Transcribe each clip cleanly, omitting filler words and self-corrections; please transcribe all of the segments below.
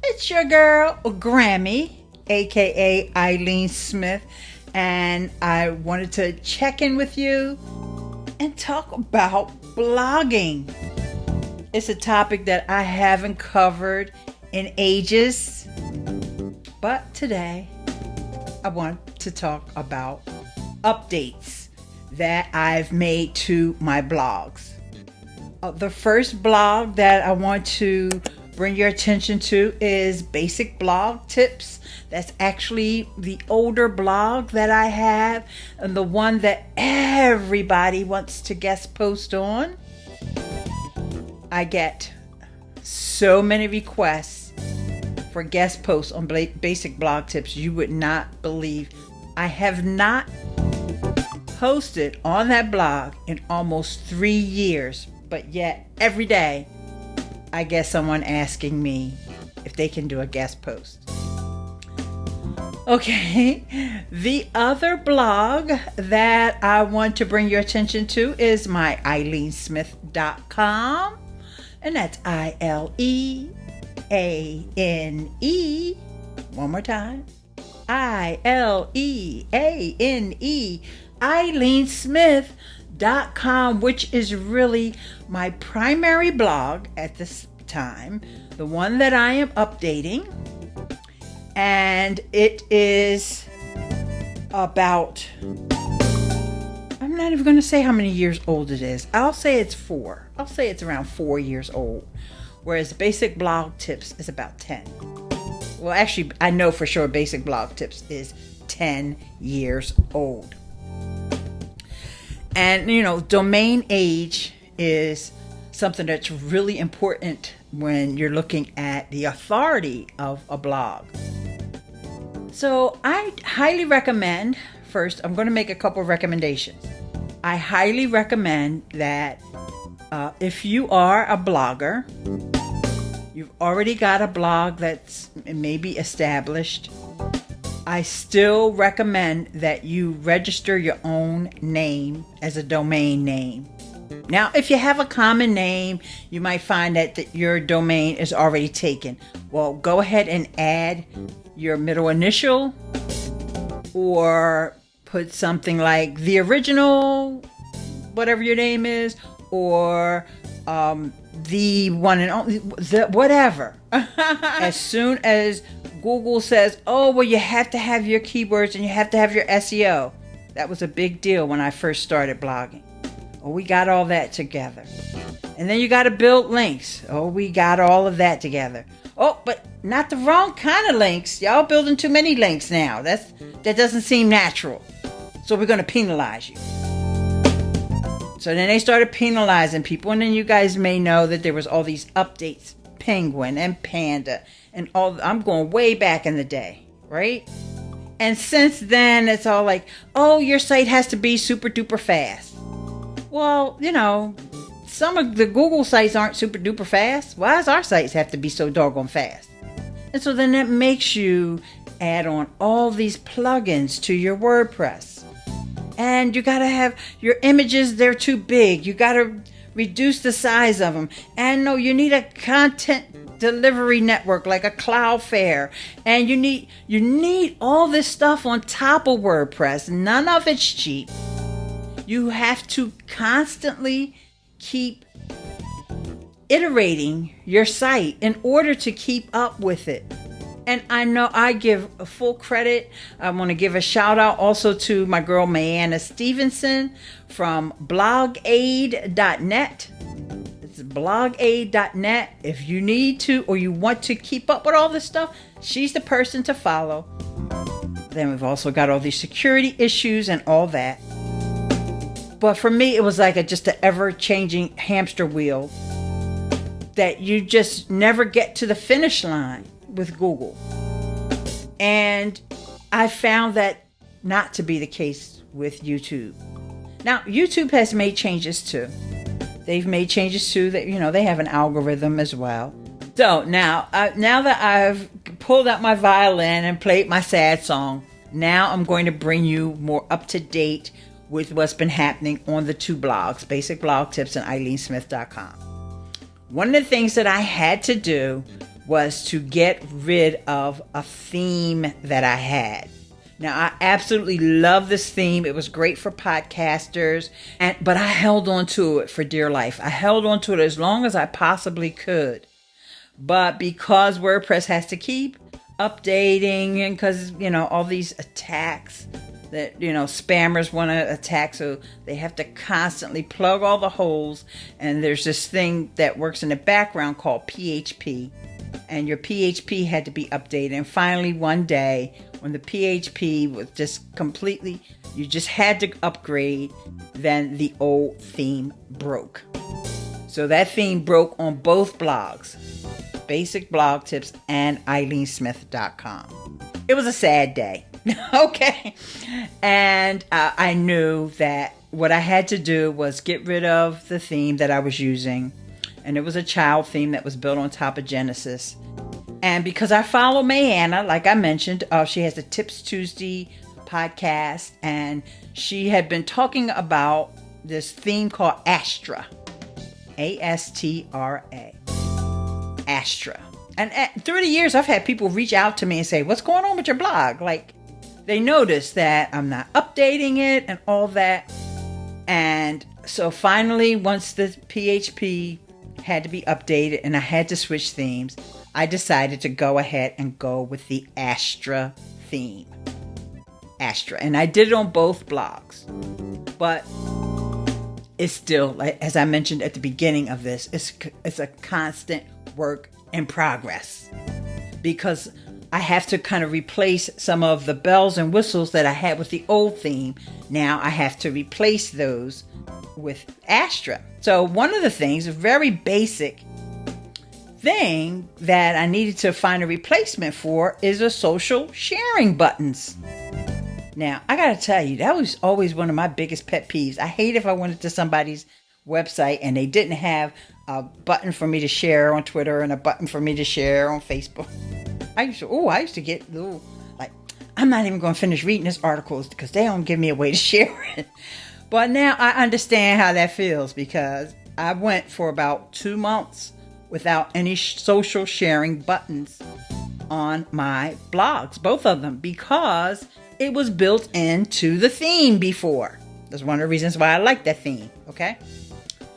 It's your girl, Grammy, aka Ileane Smith, and I wanted to check in with you and talk about blogging. It's a topic that I haven't covered in ages, but today I want to talk about updates that I've made to my blogs. The first blog that I want to bring your attention to is Basic Blog Tips. That's actually the older blog that I have and the one that everybody wants to guest post on. I get so many requests for guest posts on Basic Blog Tips you would not believe. I have not posted on that blog in almost 3 years, but yet every day I get someone asking me if they can do a guest post. Okay, the other blog that I want to bring your attention to is my ILEANESBUDDY.com, and that's ILEANE. One more time, ILEANE, ILEANESmith.com, which is really my primary blog at this time, the one that I am updating, and it is about, I'm not even going to say how many years old it is. I'll say it's 4. I'll say it's around 4 years old, whereas Basic Blog Tips is about 10. Well, actually, I know for sure Basic Blog Tips is 10 years old. And, domain age is something that's really important when you're looking at the authority of a blog. So I highly recommend, first, I'm going to make a couple of recommendations. I highly recommend that if you are a blogger, you've already got a blog that's maybe established, I still recommend that you register your own name as a domain name. Now, if you have a common name, you might find that your domain is already taken. Well, go ahead and add your middle initial or put something like the original, whatever your name is, or the one and only, whatever. As soon as Google says, oh, well, you have to have your keywords and you have to have your SEO. That was a big deal when I first started blogging. Oh, we got all that together. And then you got to build links. Oh, we got all of that together. Oh, but not the wrong kind of links. Y'all building too many links now. That doesn't seem natural. So we're going to penalize you. So then they started penalizing people. And then you guys may know that there was all these updates. Penguin and Panda and all. I'm going way back in the day, right? And since then, it's all like, oh, your site has to be super duper fast. Well, some of the Google sites aren't super duper fast. Why does our sites have to be so doggone fast? And so then that makes you add on all these plugins to your WordPress. And you got to have your images, they're too big. You got to reduce the size of them. And no, you need a content delivery network like a Cloudflare. And you need all this stuff on top of WordPress. None of it's cheap. You have to constantly keep iterating your site in order to keep up with it. And I know I give a full credit. I want to give a shout out also to my girl MaAnna Stevenson from blogaid.net. It's blogaid.net. If you need to or you want to keep up with all this stuff, she's the person to follow. Then we've also got all these security issues and all that. But for me, it was like just an ever-changing hamster wheel that you just never get to the finish line with Google. And I found that not to be the case with YouTube. Now, YouTube has made changes too. They've made changes too that, they have an algorithm as well. So now that I've pulled out my violin and played my sad song, now I'm going to bring you more up to date with what's been happening on the two blogs, Basic Blog Tips and ILEANESmith.com. One of the things that I had to do was to get rid of a theme that I had. Now, I absolutely love this theme. It was great for podcasters, but I held on to it for dear life. I held on to it as long as I possibly could. But because WordPress has to keep updating, and because, all these attacks that, spammers want to attack, so they have to constantly plug all the holes. And there's this thing that works in the background called PHP. And your PHP had to be updated. And finally, one day, when the PHP was just completely, you just had to upgrade, then the old theme broke. So that theme broke on both blogs, Basic Blog Tips and ILEANESBUDDY.com. It was a sad day. Okay. And I knew that what I had to do was get rid of the theme that I was using. And it was a child theme that was built on top of Genesis. And because I follow MaAnna, like I mentioned, she has the Tips Tuesday podcast. And she had been talking about this theme called Astra. A-S-T-R-A. Astra. And through the years, I've had people reach out to me and say, what's going on with your blog? Like, they notice that I'm not updating it and all that. And so finally, once the PHP had to be updated and I had to switch themes, I decided to go ahead and go with the Astra theme. Astra. And I did it on both blogs. But it's still, as I mentioned at the beginning of this, it's a constant work in progress. Because I have to kind of replace some of the bells and whistles that I had with the old theme. Now I have to replace those with Astra. So one of the things, a very basic thing that I needed to find a replacement for is the social sharing buttons. Now, I gotta tell you, that was always one of my biggest pet peeves. I hate if I went to somebody's website and they didn't have a button for me to share on Twitter and a button for me to share on Facebook. I used to get like, I'm not even going to finish reading this article because they don't give me a way to share it. But now I understand how that feels, because I went for about 2 months without any social sharing buttons on my blogs, both of them, because it was built into the theme before. That's one of the reasons why I like that theme. Okay.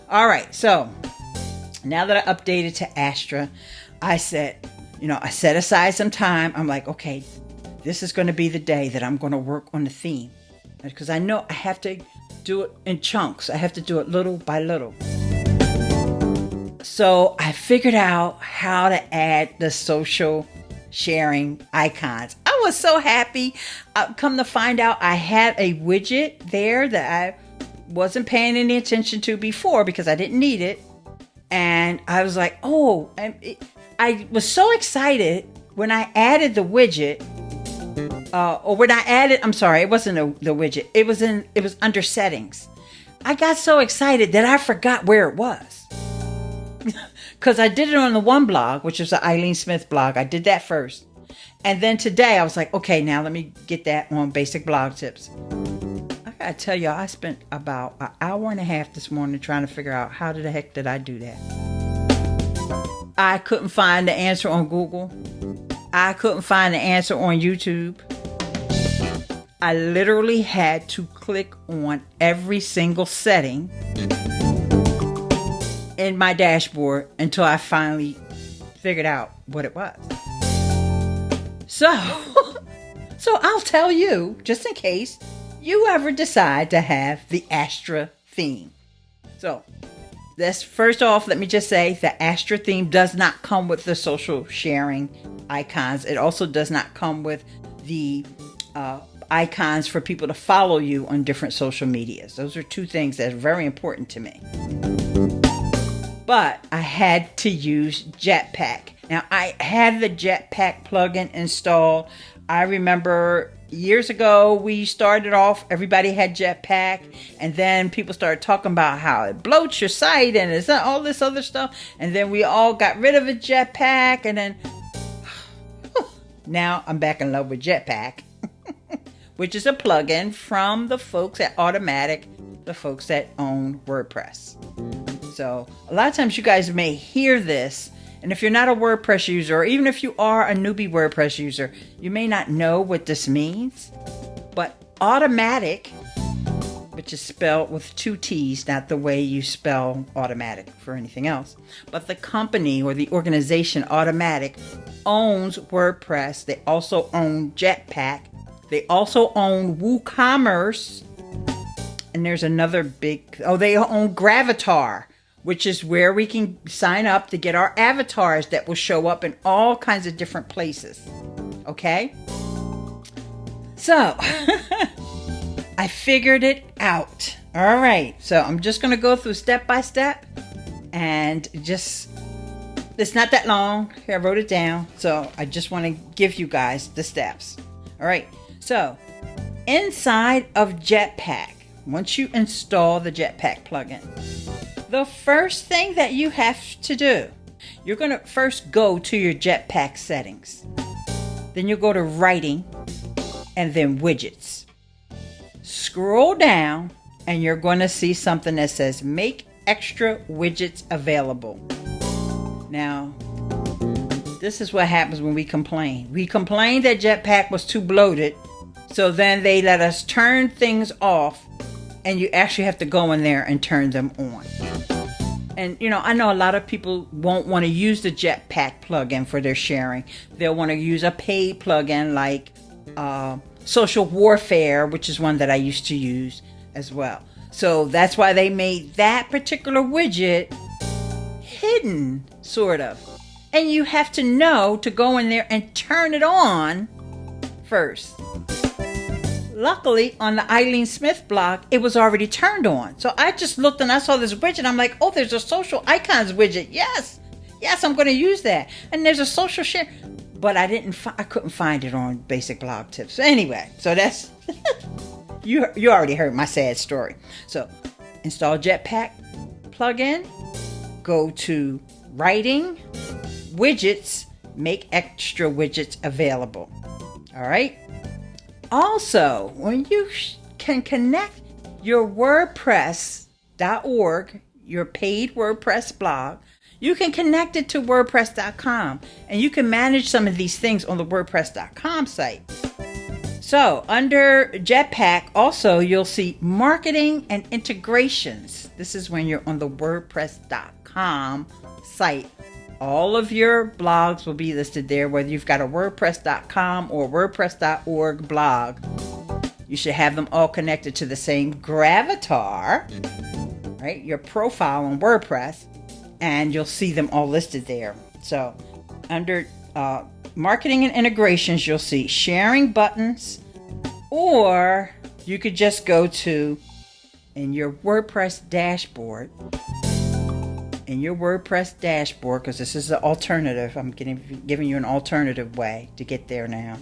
All right. So now that I updated to Astra, I said, I set aside some time. I'm like, okay, this is going to be the day that I'm going to work on the theme, because I know I have to do it in chunks. I have to do it little by little. So I figured out how to add the social sharing icons. I was so happy. Come to find out, I had a widget there that I wasn't paying any attention to before because I didn't need it. And I was like, I was so excited when I added the widget. It wasn't the widget. It was under settings. I got so excited that I forgot where it was. Because I did it on the one blog, which is the Ileane Smith blog. I did that first. And then today I was like, okay, now let me get that on Basic Blog Tips. I gotta tell y'all, I spent about an hour and a half this morning trying to figure out how the heck did I do that. I couldn't find the answer on Google. I couldn't find the answer on YouTube. I literally had to click on every single setting in my dashboard until I finally figured out what it was. So I'll tell you, just in case you ever decide to have the Astra theme. So first off, let me just say the Astra theme does not come with the social sharing icons. It also does not come with the icons for people to follow you on different social medias. Those are two things that are very important to me. But I had to use Jetpack. Now, I had the Jetpack plugin installed. I remember years ago, we started off, everybody had Jetpack, and then people started talking about how it bloats your site and it's all this other stuff. And then we all got rid of a Jetpack, and then now I'm back in love with Jetpack, which is a plugin from the folks at Automatic, the folks that own WordPress. So a lot of times you guys may hear this And if you're not a WordPress user, or even if you are a newbie WordPress user, you may not know what this means. But automatic, which is spelled with 2 T's, not the way you spell automatic for anything else. But the company or the organization Automatic owns WordPress. They also own Jetpack. They also own WooCommerce. And there's another big, they own Gravatar, which is where we can sign up to get our avatars that will show up in all kinds of different places. Okay? So, I figured it out. All right. So I'm just going to go through step by step and it's not that long. Here, I wrote it down. So I just want to give you guys the steps. All right. So inside of Jetpack, once you install the Jetpack plugin, the first thing that you have to do, you're going to first go to your Jetpack settings. Then you'll go to writing and then widgets. Scroll down and you're going to see something that says make extra widgets available. Now, this is what happens when we complain. We complained that Jetpack was too bloated, so then they let us turn things off, and you actually have to go in there and turn them on. And I know a lot of people won't want to use the Jetpack plugin for their sharing. They'll want to use a paid plugin like Social Warfare, which is one that I used to use as well. So that's why they made that particular widget hidden, sort of. And you have to know to go in there and turn it on first. Luckily, on the Ileane Smith blog, it was already turned on. So I just looked and I saw this widget. I'm like, oh, there's a social icons widget. Yes, I'm going to use that. And there's a social share. But I couldn't find it on Basic Blog Tips. So anyway, so that's you already heard my sad story. So install Jetpack plugin, go to writing, widgets, make extra widgets available. All right. Also, when you can connect your WordPress.org, your paid WordPress blog, you can connect it to WordPress.com, and you can manage some of these things on the WordPress.com site. So under Jetpack, also you'll see marketing and integrations. This is when you're on the WordPress.com site. All of your blogs will be listed there, whether you've got a WordPress.com or WordPress.org blog. You should have them all connected to the same Gravatar, right? Your profile on WordPress. And you'll see them all listed there. So under marketing and integrations, you'll see sharing buttons, or you could just go to in your WordPress dashboard. In your WordPress dashboard, because this is the alternative. I'm giving you an alternative way to get there now.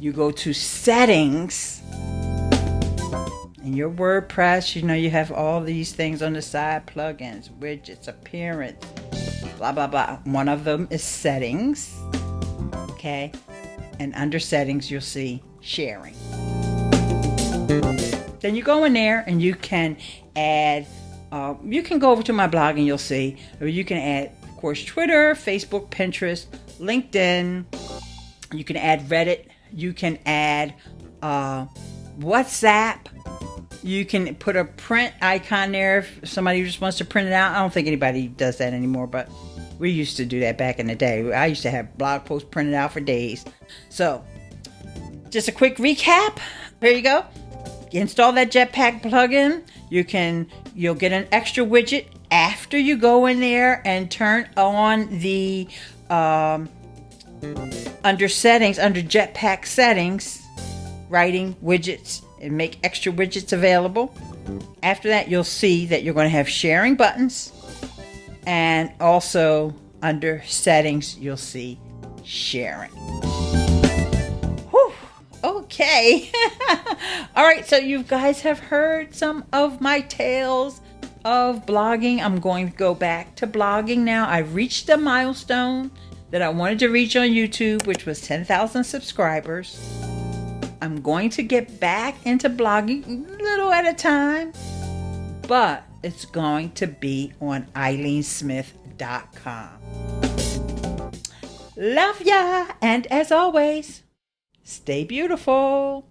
You go to settings. In your WordPress, you have all these things on the side, plugins, widgets, appearance, blah, blah, blah. One of them is settings, okay? And under settings, you'll see sharing. Then you go in there and you can add, you can go over to my blog and you'll see, or you can add, of course, Twitter, Facebook, Pinterest, LinkedIn. You can add Reddit. You can add WhatsApp. You can put a print icon there if somebody just wants to print it out. I don't think anybody does that anymore, but we used to do that back in the day. I used to have blog posts printed out for days. So, just a quick recap. Here you go. You install that Jetpack plugin. You'll get an extra widget after you go in there and turn on the under settings, under Jetpack settings, writing widgets, and make extra widgets available. After that, you'll see that you're going to have sharing buttons, and also under settings, you'll see sharing. Whew, okay. All right, so you guys have heard some of my tales of blogging. I'm going to go back to blogging now. I reached a milestone that I wanted to reach on YouTube, which was 10,000 subscribers. I'm going to get back into blogging a little at a time, but it's going to be on ILEANESBUDDY.com. Love ya! And as always, stay beautiful.